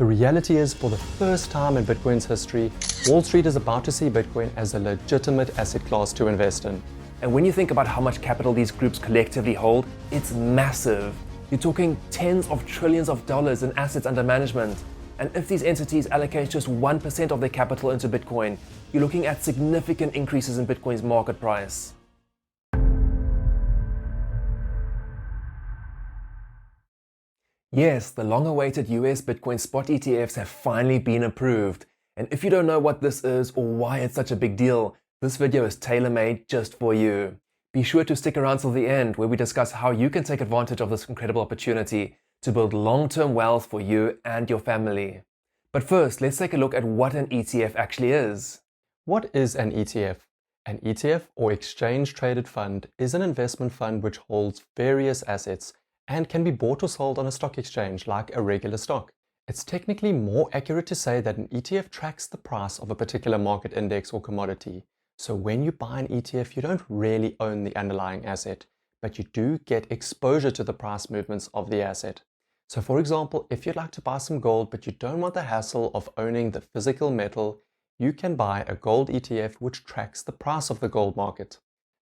The reality is, for the first time in Bitcoin's history, Wall Street is about to see Bitcoin as a legitimate asset class to invest in. And when you think about how much capital these groups collectively hold, it's massive. You're talking tens of trillions of dollars in assets under management. And if these entities allocate just 1% of their capital into Bitcoin, you're looking at significant increases in Bitcoin's market price. Yes, the long-awaited US Bitcoin Spot ETFs have finally been approved. And if you don't know what this is or why it's such a big deal, this video is tailor-made just for you. Be sure to stick around till the end, where we discuss how you can take advantage of this incredible opportunity to build long-term wealth for you and your family. But first, let's take a look at what an ETF actually is. What is an ETF? An ETF, or Exchange Traded Fund, is an investment fund which holds various assets and can be bought or sold on a stock exchange like a regular stock. It's technically more accurate to say that an ETF tracks the price of a particular market index or commodity. So when you buy an ETF, you don't really own the underlying asset, but you do get exposure to the price movements of the asset. So for example, if you'd like to buy some gold, but you don't want the hassle of owning the physical metal, you can buy a gold ETF which tracks the price of the gold market.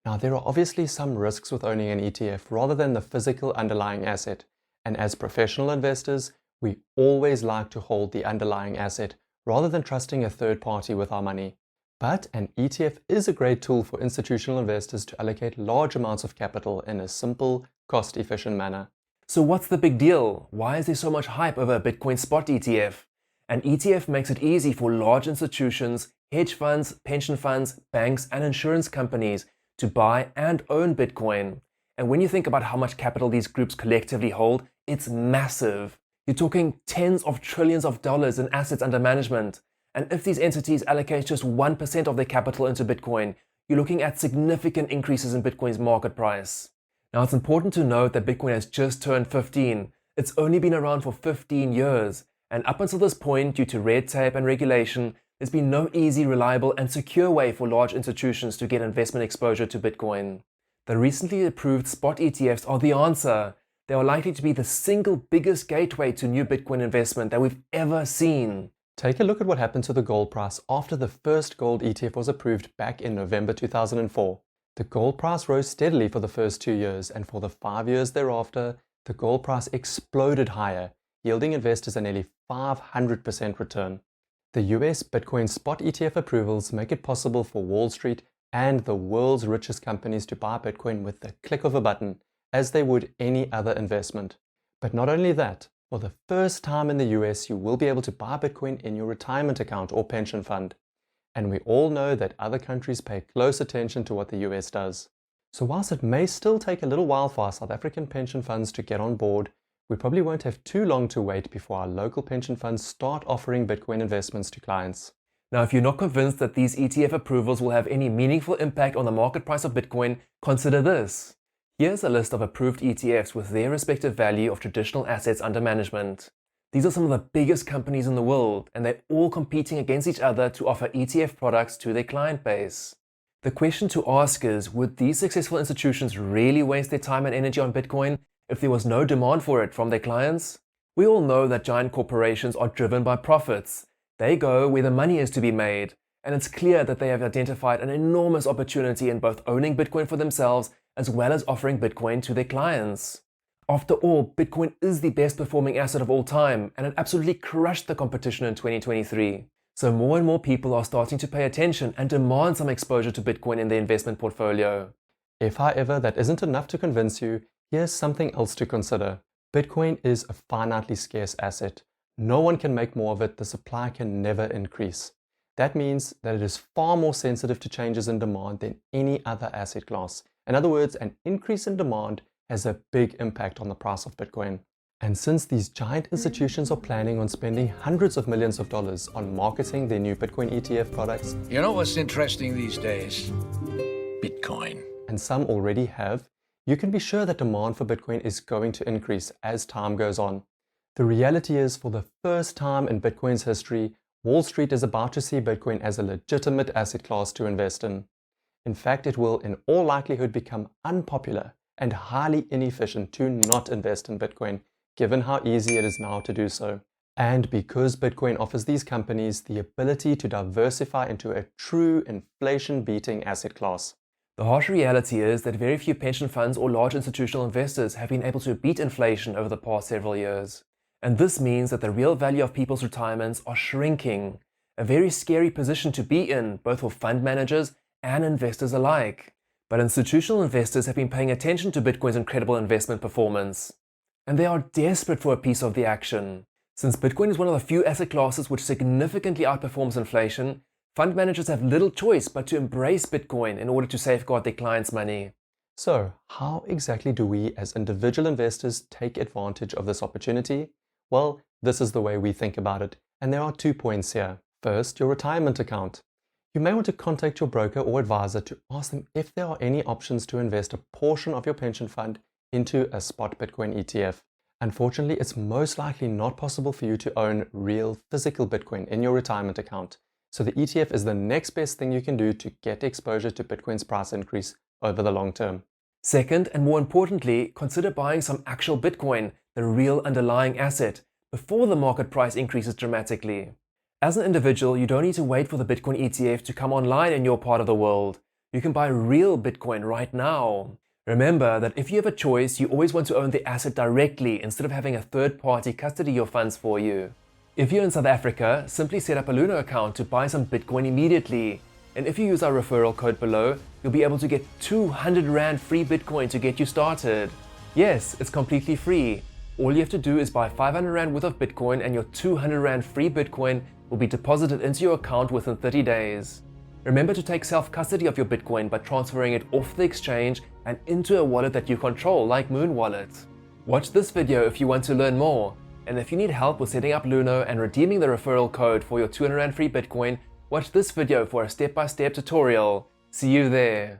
Now, there are obviously some risks with owning an ETF rather than the physical underlying asset. And as professional investors, we always like to hold the underlying asset rather than trusting a third party with our money. But an ETF is a great tool for institutional investors to allocate large amounts of capital in a simple, cost-efficient manner. So what's the big deal? Why is there so much hype over a Bitcoin Spot ETF? An ETF makes it easy for large institutions, hedge funds, pension funds, banks, and insurance companies to buy and own Bitcoin. And when you think about how much capital these groups collectively hold, it's massive. You're talking tens of trillions of dollars in assets under management. And if these entities allocate just 1% of their capital into Bitcoin, you're looking at significant increases in Bitcoin's market price. Now, it's important to note that Bitcoin has just turned 15. It's only been around for 15 years. And up until this point, due to red tape and regulation, there's been no easy, reliable, and secure way for large institutions to get investment exposure to Bitcoin. The recently approved spot ETFs are the answer. They are likely to be the single biggest gateway to new Bitcoin investment that we've ever seen. Take a look at what happened to the gold price after the first gold ETF was approved back in November 2004. The gold price rose steadily for the first 2 years, and for the 5 years thereafter, the gold price exploded higher, yielding investors a nearly 500% return. The US Bitcoin Spot ETF approvals make it possible for Wall Street and the world's richest companies to buy Bitcoin with the click of a button, as they would any other investment. But not only that, for the first time in the US, you will be able to buy Bitcoin in your retirement account or pension fund. And we all know that other countries pay close attention to what the US does. So whilst it may still take a little while for our South African pension funds to get on board, we probably won't have too long to wait before our local pension funds start offering Bitcoin investments to clients. Now, if you're not convinced that these ETF approvals will have any meaningful impact on the market price of Bitcoin, consider this. Here's a list of approved ETFs with their respective value of traditional assets under management. These are some of the biggest companies in the world, and they're all competing against each other to offer ETF products to their client base. The question to ask is, would these successful institutions really waste their time and energy on Bitcoin if there was no demand for it from their clients? We all know that giant corporations are driven by profits. They go where the money is to be made, and it's clear that they have identified an enormous opportunity in both owning Bitcoin for themselves as well as offering Bitcoin to their clients. After all, Bitcoin is the best performing asset of all time, and it absolutely crushed the competition in 2023. So more and more people are starting to pay attention and demand some exposure to Bitcoin in their investment portfolio. If, however, that isn't enough to convince you, here's something else to consider. Bitcoin is a finitely scarce asset. No one can make more of it. The supply can never increase. That means that it is far more sensitive to changes in demand than any other asset class. In other words, an increase in demand has a big impact on the price of Bitcoin. And since these giant institutions are planning on spending hundreds of millions of dollars on marketing their new Bitcoin ETF products, you know what's interesting these days? Bitcoin. And some already have, you can be sure that demand for Bitcoin is going to increase as time goes on. The reality is, for the first time in Bitcoin's history, Wall Street is about to see Bitcoin as a legitimate asset class to invest in. In fact, it will in all likelihood become unpopular and highly inefficient to not invest in Bitcoin, given how easy it is now to do so. And because Bitcoin offers these companies the ability to diversify into a true inflation-beating asset class. The harsh reality is that very few pension funds or large institutional investors have been able to beat inflation over the past several years. And this means that the real value of people's retirements are shrinking, a very scary position to be in, both for fund managers and investors alike. But institutional investors have been paying attention to Bitcoin's incredible investment performance, and they are desperate for a piece of the action. Since Bitcoin is one of the few asset classes which significantly outperforms inflation, fund managers have little choice but to embrace Bitcoin in order to safeguard their clients' money. So, how exactly do we as individual investors take advantage of this opportunity? Well, this is the way we think about it, and there are 2 points here. First, your retirement account. You may want to contact your broker or advisor to ask them if there are any options to invest a portion of your pension fund into a spot Bitcoin ETF. Unfortunately, it's most likely not possible for you to own real physical Bitcoin in your retirement account. So the ETF is the next best thing you can do to get exposure to Bitcoin's price increase over the long term. Second, and more importantly, consider buying some actual Bitcoin, the real underlying asset, before the market price increases dramatically. As an individual, you don't need to wait for the Bitcoin ETF to come online in your part of the world. You can buy real Bitcoin right now. Remember that if you have a choice, you always want to own the asset directly instead of having a third party custody your funds for you. If you're in South Africa, simply set up a Luno account to buy some Bitcoin immediately. And if you use our referral code below, you'll be able to get 200 Rand free Bitcoin to get you started. Yes, it's completely free. All you have to do is buy 500 Rand worth of Bitcoin and your 200 Rand free Bitcoin will be deposited into your account within 30 days. Remember to take self-custody of your Bitcoin by transferring it off the exchange and into a wallet that you control, like Moon Wallet. Watch this video if you want to learn more. And if you need help with setting up Luno and redeeming the referral code for your 200 Rand free Bitcoin, watch this video for a step-by-step tutorial. See you there.